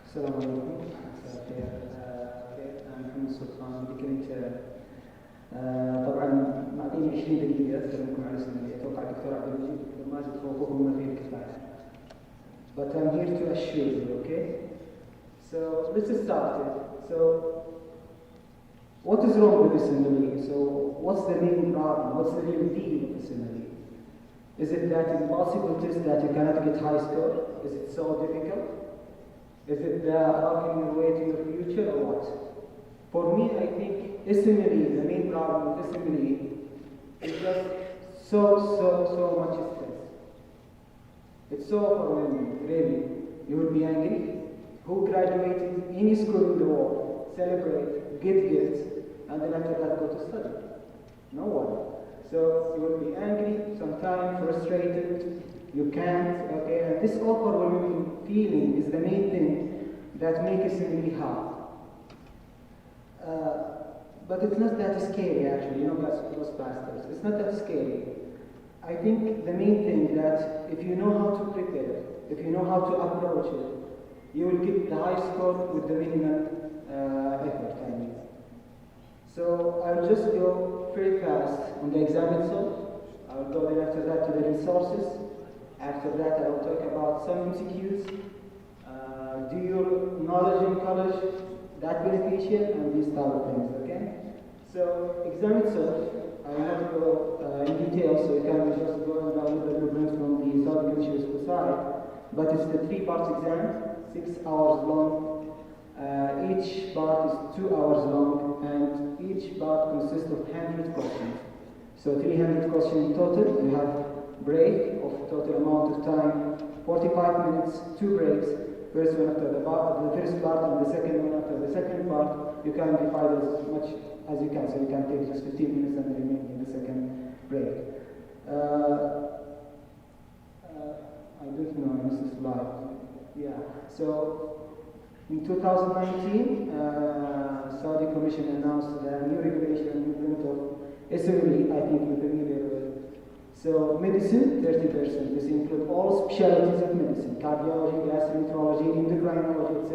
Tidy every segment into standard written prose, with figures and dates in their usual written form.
السلام عليكم. مساء الخير. أنا محمد سلطان ميديكال انترن. طبعا معطيني 20 دقيقة أتكلمكم عن SMLE. أتوقع الدكتور عبد المجيد ماجد فوقكم ما فيه الكفاية. But I'm here to assure you, okay? So let's start it. So what is wrong with SMLE? So what's the main problem? What's the real deal of SMLE? Is it that impossible test that you cannot get high score? Is it so difficult? Is it blocking your way to your future or what? For me, I think SMLE, the main problem with SMLE is just so much stress. It's so overwhelming, really. You will be angry. Who graduated any school in the world, celebrate, get gifts, and then after that go to study? No one. So you will be angry, sometimes frustrated, you can't, okay? And this overwhelming feeling is the main thing that makes it really hard. But it's not that scary, actually, those bastards. It's not that scary. I think the main thing that if you know how to prepare, if you know how to approach it, you will get the high score with the minimum effort, I mean. So I'll just go very fast on the exam itself. I'll go then after that to the resources. After that, I will talk about some MCQs. Do your knowledge in college that beneficial and these type of things, okay? So exam itself, I will not go in detail, so you can just go and download the blueprint from the Saudi Commission's website. But it's the 3-part exam, 6 hours long. Each part is 2 hours long, and each part consists of 100 questions. So 300 questions in total. You have break of total amount of time, 45 minutes, 2 breaks. First one after the first part and the second one after the second part. You can divide as much as you can. So you can take just 15 minutes and remain in the second break. I don't know, I missed the slide. Yeah. So in 2019, Saudi Commission announced the new regulation implement of SMLE, I think you're familiar with. So medicine, 30%. This includes all specialties of medicine: cardiology, gastroenterology, endocrinology, etc.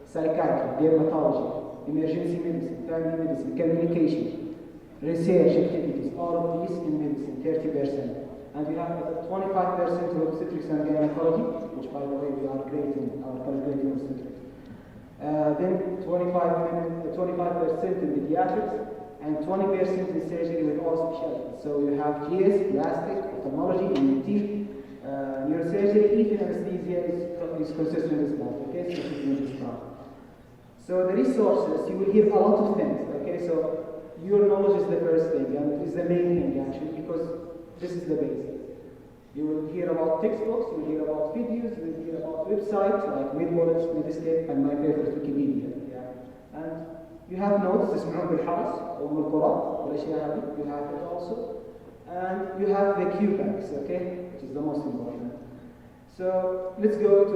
Psychiatry, dermatology, emergency medicine, family medicine, communication, research activities, all of these in medicine, 30%. And we have 25% of obstetrics and gynecology, which by the way we are great in our college in obstetrics. Then 25% in pediatrics, and 20% in surgery with all specialties. So you have GS, plastic, ophthalmology, ENT, neurosurgery, even anesthesia is consistent as well. Okay, so this is this part. So the resources, you will hear a lot of things. Okay, so your knowledge is the first thing, and it is the main thing actually, because this is the basic. You will hear about textbooks, you will hear about videos, you will hear about websites like Medbullets, Medscape, and my favorite Wikipedia. Yeah. And you have notes, تسمعون بالحرس أو من القرى والأشياء هذه. You have it also, and you have the QBanks, okay, which is the most important. So let's go to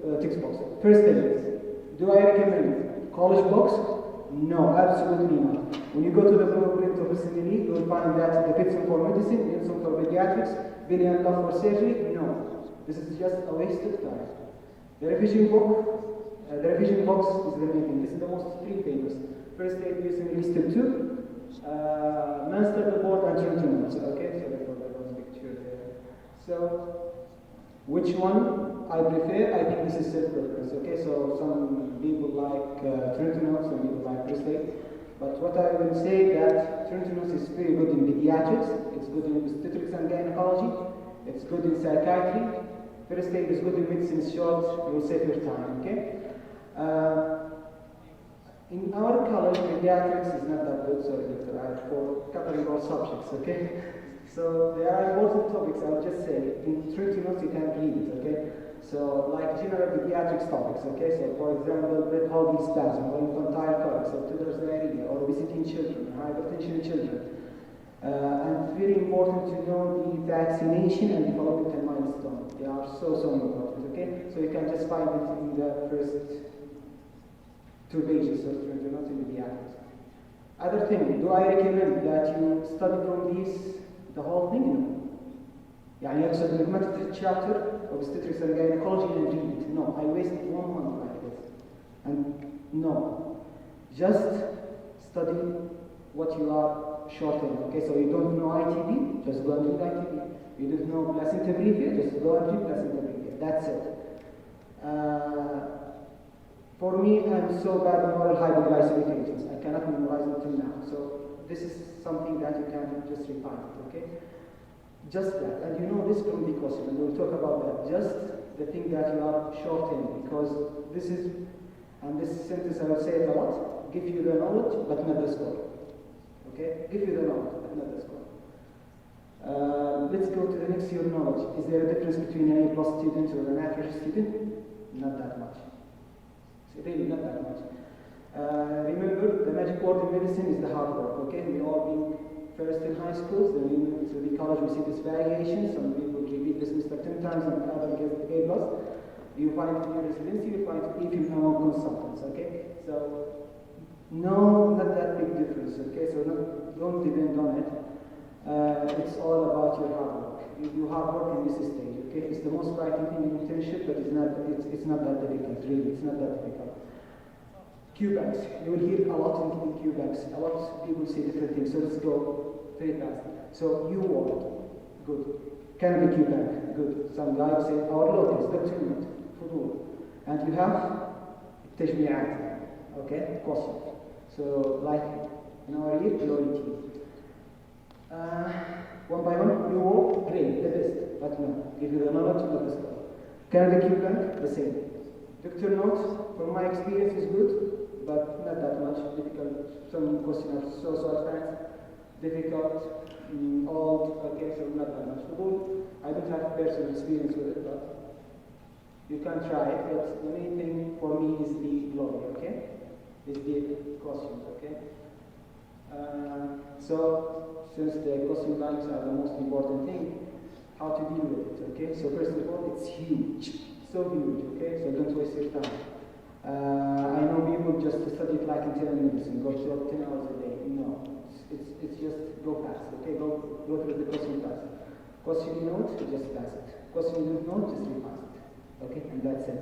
the text box. First thing is, do I recommend college books? No, absolutely not. When you go to the blueprint of SMLE, you will find that the Pitson for medicine, Pitson for pediatrics, Billion Love for surgery. No, this is just a waste of time. The revision book. The revision box is the main thing. This is the most 3 papers. First aid SMLE step 2, master the board and Trenton notes. Okay, so therefore there was a picture there. So, which one I prefer? I think this is self-preference. Okay, so some people like Trenton notes, some people like first aid. But what I will say that Trenton notes is very good in pediatrics, it's good in obstetrics and gynecology, it's good in psychiatry. First aid is good in medicine, short, you will save your time. Okay. In our college, pediatrics is not that good, sorry, for covering all subjects, okay? So there are important topics, I will just say. In 30 notes you can read it, okay? So like general pediatrics topics, okay? So for example, breath-holding spasm, or infantile colic, so toddler's diarrhea, or obesity in children, hypertension in children. And very important to know the vaccination and developmental milestone. They are so important, okay? So you can just find it in the first 2 pages of not in pediatrics. Other thing, do I recommend that you study from these the whole thing? No. يعني يقصد انك ما تفتح chapter obstetrics and gynecology and read it. No, I wasted 1 month like this. And no, just study what you are short in. Okay, so you don't know ITB, just go and read ITB. You don't know placenta previa, just go and read placenta previa. That's it. For me, I'm so bad in oral hypoglycemic agents. I cannot memorize it till now. So this is something that you can just refine, okay? Just that. And you know this from the question, and we'll talk about that. Just the thing that you are short in, because this is, and this sentence I will say it a lot, give you the knowledge, but not the score. Okay? Give you the knowledge, but not the score. Let's go to the next year knowledge. Is there a difference between an A+ student or an average student? Not that much. Really not that much. Remember, the magic word in medicine is the hard work, okay? We all been first in high schools, then we move to the college, we see this variation. Some people repeat this mistake 10 times and others get A+. You find it in your residency, you find it even among consultants, okay? So, no, not that big difference, okay? So don't depend on it. It's all about your hard work. You hard work in this stage, okay? It's the most frightening thing in internship, but it's not that difficult, really. It's not that difficult. Q-banks. You will hear a lot in Q-banks. A lot of people say different things, so let's go very fast. So you work, good. Can be Q-bank, good. Some guys say our lotus, document, fudul. And you have تجميعات, okay? Question. So like in our year, glory. One by one, you work, great, the best, but no, give you the knowledge, not the score. Canada Q-bank, the same. Doctor notes, from my experience, is good, but not that much. Difficult, some questions are so advanced, difficult, old, okay, so not that much. I don't have personal experience with it, but you can try it. But the main thing for me is the glory, okay? Is the questions, okay? So, since the question banks are the most important thing, how to deal with it, okay? So first of all, it's huge, so huge, okay? So don't waste your time. I know people just study it like internal medicine, go to 10 hours a day. No, it's just go fast, okay? Go through the question fast. Question you know, just pass it. Question you don't know, just repass it, okay? And that's it.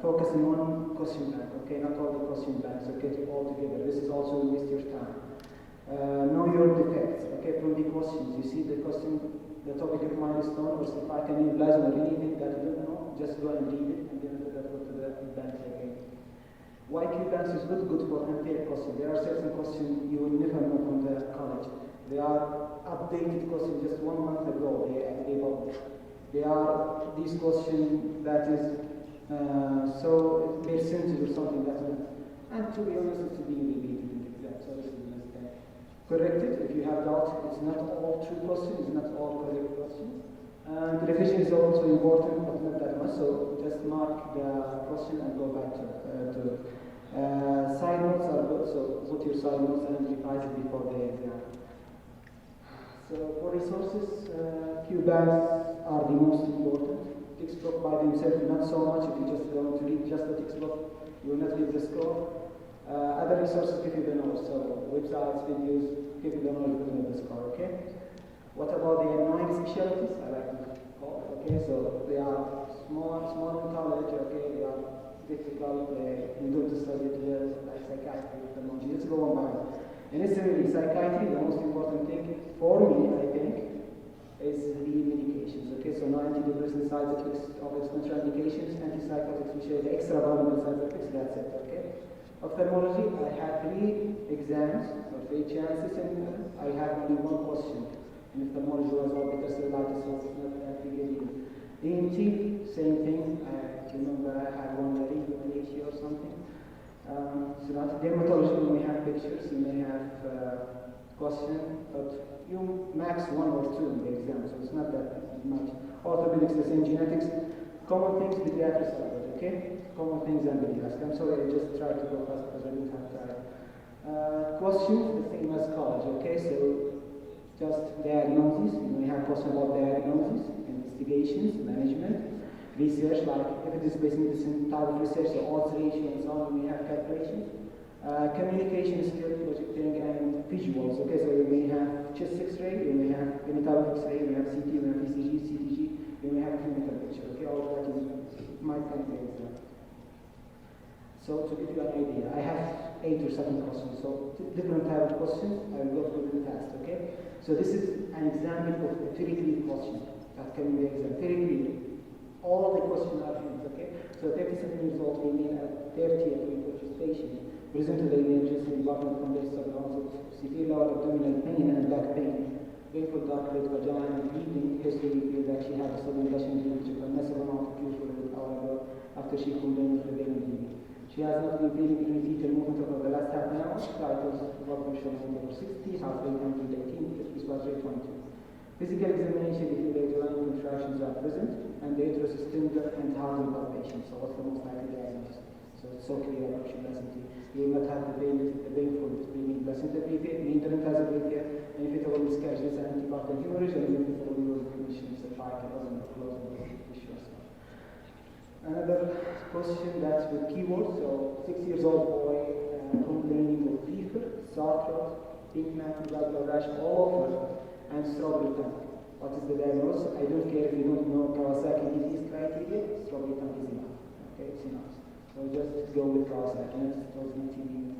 Focus on one question bank, okay? Not all the question banks, okay? All together. This is also waste your time. Know your defects, okay? From the questions, you see the question, the topic of milestone, or if I can plasma or anything that you don't know, just go and read it, and then after that go to the bank again. Why Q-banks is good for unfair questions. There are certain questions you will never know from the college. They are updated questions just 1 month ago, they published. They are these questions that is so percentage or something that's not. And to be honest, it's being repeated in the exam, so this is the mistake. Correct it if you have doubt. It's not all true questions, it's not all correct questions. And revision is also important, but not that much. So just mark the question and go back to it. Side notes are good, so put your side notes and revise it before the exam. So for resources, Q-banks are the most important. Textbook by themselves, not so much. If you just want to read just the textbook, you will not read the score. Other resources give you the knowledge, so websites, videos, give you the knowledge, but not the score, okay? What about the annoying specialties? I like to call, okay? So they are small in college, okay? They are difficult, you don't study it like psychiatry, technology. Let's go one by one. And necessarily psychiatry, the most important thing for me, I think, is the medications, okay? So no antidepressant side effects of its contraindications, antipsychotics, which are the extra valuable side effects, that's it, okay? Ophthalmology, I had 3 exams, or 3 chances, and I had only 1 question. And ophthalmology was orbital cellulitis, so it's not that big a deal. ENT, same thing. I remember I had 1 issue or something. So that's dermatology. When we have pictures, you may have question, but you max 1 or 2 in the exam, so it's not that much. Orthopedics, the same. Genetics, common things, pediatrics are good, okay? Common things and pediatrics. I'm sorry, I just tried to go fast because I didn't have time. Questions, the same as college, okay? So just diagnosis. We have questions about diagnosis, investigations, management, research, like evidence-based medicine type of research, so odds ratio and so on. We have calculations. Communication skill, projecting, and visuals. Okay, so you may have chest X-ray, you may have any type of X-ray, you may have CT, you may have ECG, CTG, you may have a clinical picture. Okay, all of that might come to exam. So to give you an idea, I have 8 or 7 questions. So different type of questions. I will go through them fast. Okay. So this is an example of a very clear question that can be exam. Very clear. All the questions are here. Okay. So 37 years old female at 30 with patient presented to the emergency department from the of severe lower abdominal pain and back pain, painful dark red vagina and bleeding. History revealed that she had a sudden gushing hemorrhage of a massive amount of usual with however after she complained of prevailing bleeding. She has not been feeling any fetal movement over the last half an hour. Vitals volume showing over 60, heart rate 118, response rate 22. Physical examination revealed that uterine contractions are present and the uterus is tender and hard in palpation. So what's the most likely diagnosis? So it's so clear about placenta. You will not have the painful bleeding placenta previa, maintenance has a previa, inevitable miscarriage, this antepartum hemorrhage, and inevitable urine commission, so 5 doesn't close the issue. Another question that's with keywords. So 6 years old boy complaining of fever, sore throat, pink macular rash all over, and strawberry tongue. What is the diagnosis? I don't care if you don't know Kawasaki disease criteria, strawberry tongue is enough. Okay, it's enough. So just go with Kawasaki, not TB.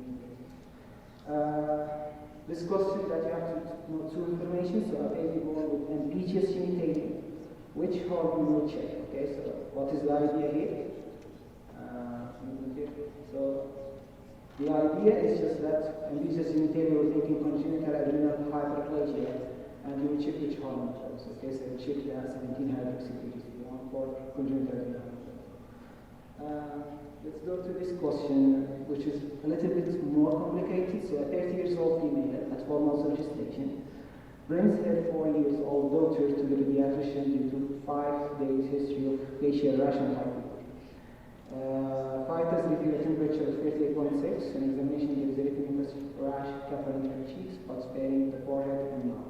This question that you have to know 2 information. So a baby born with ambiguous genitalia, which hormone will check? Okay, so what is the idea here? So the idea is just that ambiguous genitalia will take in congenital adrenal hyperplasia, and you will check which hormone flows. Okay, so check the 17 hydroxyprogesterone for congenital adrenal hyperplasia. Let's go to this question, which is a little bit more complicated. So a 30 years old female at 4 months of gestation brings her 4 years old daughter to the pediatrician due to 5 days history of facial rash and high fever. Fighters reveal a temperature of 38.6. An examination gives a erythematous rash covering her cheeks but sparing the forehead and mouth.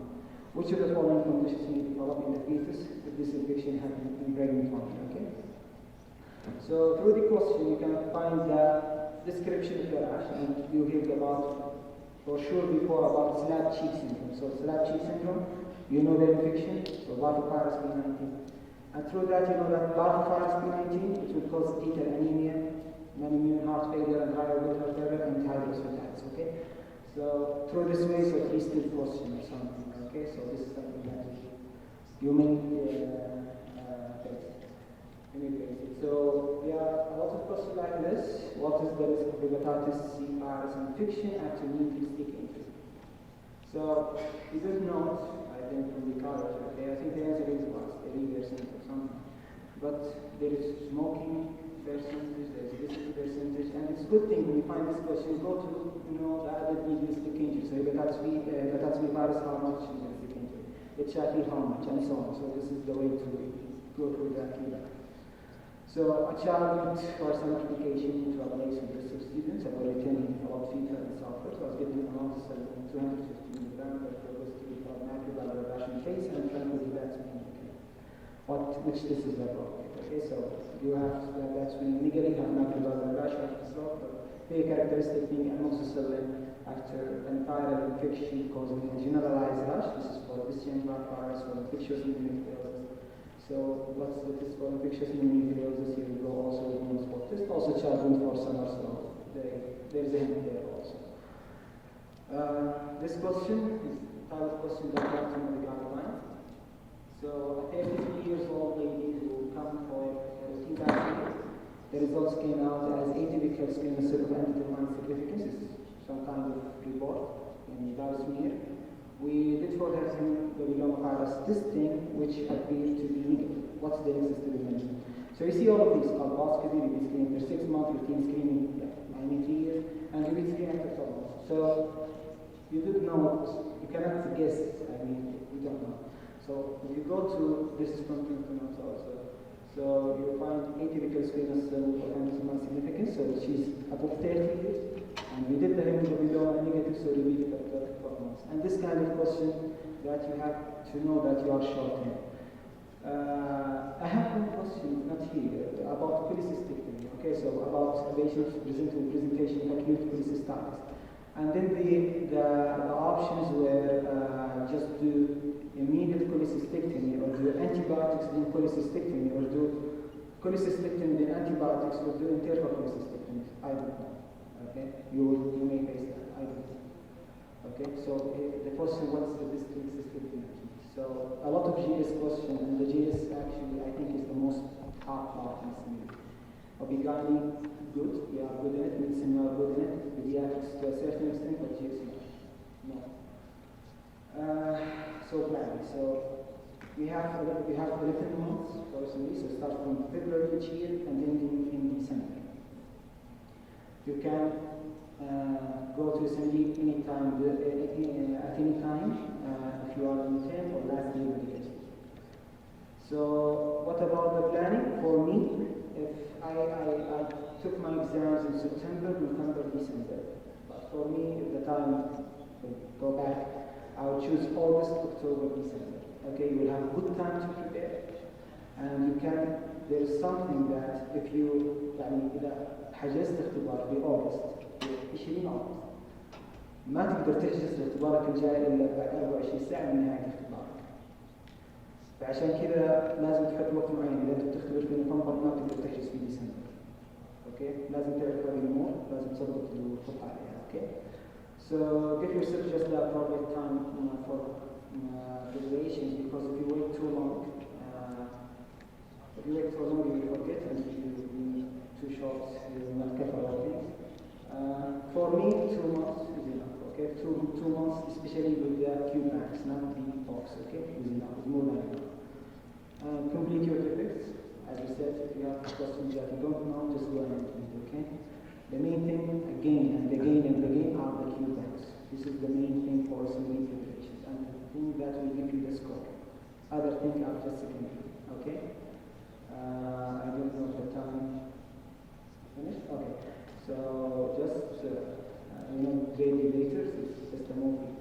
Which of the following conditions may develop in the fetus if this infection happens in pregnant women? Okay. So through the question you can find the description of the rash, and you hear about for sure before about slab cheek syndrome. So slab cheek syndrome, you know the infection, so parvovirus B19. And through that you know that parvovirus B19, it will cause fetal anemia, non-immune heart failure, and higher blood heart failure, and hydrocephalus. Okay. So through this way, so 3 still question or something. Okay. So this is something that you may So yeah, a lot of questions like this. What is the risk of hepatitis C virus infection after needle stick injury? So you don't know it, I think, from the college. Okay, I think the answer is what? 80% or something. But there is smoking percentage, there's this percentage, and it's a good thing when you find this question, go to the added needle stick injury. So hepatitis B virus, how much needle stick injury? HIV, how much, and so on. So this is the way to go through that key. So a child went for some application to a place with risk of students. I've already attended about fetal and sulfur, so I was given amountoxicillin 250 milligrams for positive for macular rash case and tranquility that's which this is appropriate. Okay, so you have that's when negative have macular rash after sulfur. Very characteristic being amoxicillin after an viral infection causing a generalized rash. This is for Epstein-Barr virus or infectious pneumonia. So what's the test for infectious pneumonia? Here we go also with one spot test. Also children for summer, so there's a hint there also. This question is the type of question that comes from the guideline. So a 33 years old lady who come for routine diagnosis, the results came out as atypical squamous cell of undetermined significance. This is some kind of report in that smear. We did for her papillomavirus testing, which appeared to be negative. What's the next to be mentioned? So you see all of these colposcopy, repeat screening for 6 months, routine screening, 3 years, and repeat screening after 12 months. So you don't know, you cannot guess. I mean, we don't know. So if you go to this is from clinical also. So you find atypical squamous cell of undetermined significance. So she's above 30 years. And we did the hemoglobin negative, so repeat it after 12 months. And this kind of question that you have to know that you are short-term. I have one question, not here, about cholecystectomy. Okay, so about patients presenting presentation of acute cholecystitis. And then the options were just do immediate cholecystectomy, or do antibiotics then cholecystectomy, or do cholecystectomy then antibiotics, or do interval cholecystectomy. I don't know. Okay, you may face that. I don't know. Okay, so the question, what's the best cholecystectomy? So a lot of GS question, and the GS actually I think is the most hard part in SMLE. Obigani, good, we are good in it. Medicine, we are good in it. Pediatrics to a certain extent, but GS no. So planning. So we have 11 months for SMLE, so start from February each year and ending in December. You can go to SMLE anytime, at any time, if you are in 10 or last year medication. So what about the planning? For me, if I took my exams in September, November, December. But for me, if the time will go back, I would choose August, October, December. Okay, you will have good time to prepare. And you can, there is something that if you, إذا حجزت اختبار بأوغست 20 أوغست ما تقدر تحجز اختبارك الجاي إلا بعد 24 ساعة من نهاية اختبارك. فعشان كذا لازم تحط وقت معين. إذا أنت بتختبر في نوفمبر ما تقدر تحجز في ديسمبر. أوكي؟ لازم تعرف هذه الأمور، لازم تظبط وتحط عليها. أوكي؟ So give yourself just the appropriate time for preparations, because if you wait too long, you will forget, and if you be too short, you will not cover all things. For me, 2 months is enough. Okay, two months, especially with the QMAX, not the box. Okay, is enough. Is more than enough. Complete your topics. As we said, if you have questions that you don't know, just go ahead and complete. Okay. The main thing, again and again and again, are the QMAX. This is the main thing for SMLE preparations, and the thing that will give you the score. Other things are just secondary. Okay. I don't know the time. Finished? Okay. So just Gladiators is just a movie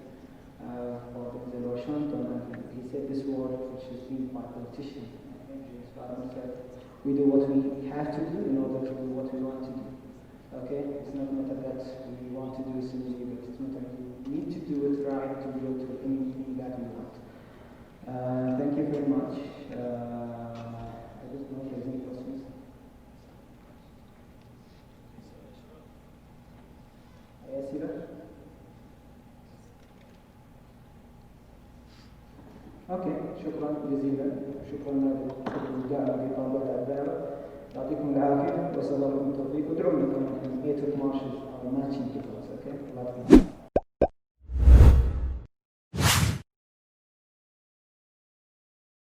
for the Washington, and he said this word which is used by politicians. James Farmer said, "We do what we have to do in order to do what we want to do." Okay, it's not matter that we want to do something, but it's matter we need to do it right to go to anything that we want. Thank you very much. I don't know if there's any questions. اوكي، شكرا جزيلا، شكرا للدعم لطلبة الدعوة، يعطيكم العافية وصلى لكم التوفيق، ودعونا كمان 8 و 12 ماتشين. اوكي، الله يعطيكم.